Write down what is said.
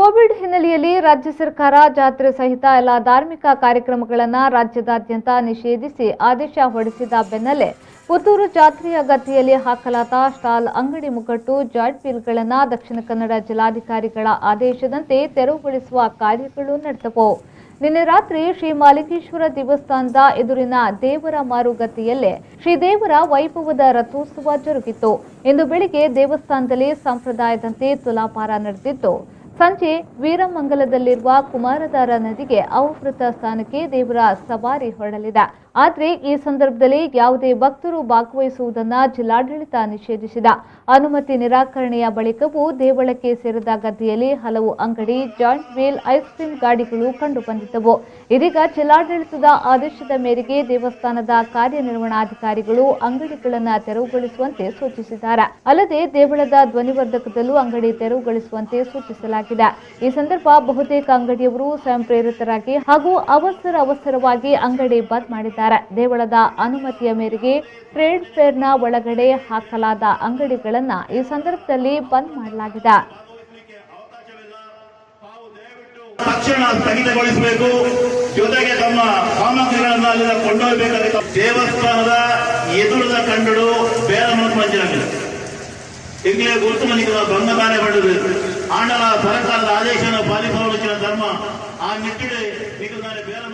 Covid ಹಿನ್ನೆಲೆಯಲ್ಲಿ ರಾಜ್ಯ ಸರ್ಕಾರ ಜಾತ್ರೆ ಸಹಿತ ಎಲ್ಲ ಧಾರ್ಮಿಕ ಕಾರ್ಯಕ್ರಮಗಳನ್ನು ರಾಜ್ಯದಾದ್ಯಂತ ನಿಷೇಧಿಸಿ ಆದೇಶ ಹೊರಡಿಸಿದ ಬೆನ್ನಲ್ಲೇ ಪುತ್ತೂರು ಜಾತ್ರೆಯ ಗದ್ದೆಯಲ್ಲಿ ಹಾಕಲಾದ ಸ್ಟಾಲ್ ಅಂಗಡಿ ಮುಗ್ಗಟ್ಟು ಜಾಯಿಂಟ್ ವೀಲ್ಗಳನ್ನು ದಕ್ಷಿಣ ಕನ್ನಡ ಜಿಲ್ಲಾಧಿಕಾರಿಗಳ ಆದೇಶದಂತೆ ತೆರವುಗೊಳಿಸುವ ಕಾರ್ಯಗಳು ನಡೆದವು. ನಿನ್ನೆ ರಾತ್ರಿ ಶ್ರೀ ಮಾಲಿಂಗೇಶ್ವರ ದೇವಸ್ಥಾನದ ಎದುರಿನ ದೇವರ ಮಾರುಗದ್ದೆಯಲ್ಲೇ ಶ್ರೀದೇವರ ವೈಭವದ ರಥೋತ್ಸವ ಜರುಗಿತು. ಇಂದು ಬೆಳಿಗ್ಗೆ ದೇವಸ್ಥಾನದಲ್ಲಿ ಸಂಪ್ರದಾಯದಂತೆ ತುಲಾಭಾರ ನಡೆದಿದ್ದು, ಸಂಜೆ ವೀರಮಂಗಲದಲ್ಲಿರುವ ಕುಮಾರಧಾರ ನದಿಗೆ ಅವಭೃತ ಸ್ಥಾನಕ್ಕೆ ದೇವರ ಸವಾರಿ ಹೊರಡಲಿದೆ. ಆದರೆ ಈ ಸಂದರ್ಭದಲ್ಲಿ ಯಾವುದೇ ಭಕ್ತರು ಭಾಗವಹಿಸುವುದನ್ನು ಜಿಲ್ಲಾಡಳಿತ ನಿಷೇಧಿಸಿದ. ಅನುಮತಿ ನಿರಾಕರಣೆಯ ಬಳಿಕವೂ ದೇವಳಕ್ಕೆ ಸೇರಿದ ಗದ್ದೆಯಲ್ಲಿ ಹಲವು ಅಂಗಡಿ, ಜಾಯಿಂಟ್ ವೀಲ್, ಐಸ್ ಕ್ರೀಂ ಗಾಡಿಗಳು ಕಂಡುಬಂದಿದ್ದವು. ಇದೀಗ ಜಿಲ್ಲಾಡಳಿತದ ಆದೇಶದ ಮೇರೆಗೆ ದೇವಸ್ಥಾನದ ಕಾರ್ಯನಿರ್ವಹಣಾಧಿಕಾರಿಗಳು ಅಂಗಡಿಗಳನ್ನು ತೆರವುಗೊಳಿಸುವಂತೆ ಸೂಚಿಸಿದ್ದಾರೆ. ಅಲ್ಲದೆ ದೇವಳದ ಧ್ವನಿವರ್ಧಕದಲ್ಲೂ ಅಂಗಡಿ ತೆರವುಗೊಳಿಸುವಂತೆ ಸೂಚಿಸಲಾಗಿದೆ. ಈ ಸಂದರ್ಭ ಬಹುತೇಕ ಅಂಗಡಿಯವರು ಸ್ವಯಂ ಪ್ರೇರಿತರಾಗಿ ಹಾಗೂ ಅವಸರವಾಗಿ ಅಂಗಡಿ ಬಂದ್ ಮಾಡಿದ್ದಾರೆ. ದೇವಳದ ಅನುಮತಿಯ ಮೇರೆಗೆ ಟ್ರೇಡ್ ಫೇರ್ನ ಒಳಗಡೆ ಹಾಕಲಾದ ಅಂಗಡಿಗಳನ್ನು ಈ ಸಂದರ್ಭದಲ್ಲಿ ಬಂದ್ ಮಾಡಲಾಗಿದೆ. ತಕ್ಷಣ ಸ್ಥಗಿತಗೊಳಿಸಬೇಕು. ಜೊತೆಗೆ ತಮ್ಮ ಸಾಮಗ್ರಿಗಳನ್ನು ಅಲ್ಲಿಂದ ಕೊಂಡೊಯ್ಯಬೇಕಾದ ದೇವಸ್ಥಾನದ ಎದುರದ ಕಂಡು ಬೇರೆ ಮಂಜನಗಳು ಈಗಲೇ ಗುರುತು ಮನಿಗಳ ಭಂಗದಾನೆ ಮಾಡಿದರು. ಆಂಡಲ ಸರ್ಕಾರದ ಆದೇಶವನ್ನು ಪಾಲಿಸುವ ಧರ್ಮ ಆ ನಿಟ್ಟಿನಲ್ಲಿ ಬೇರೆ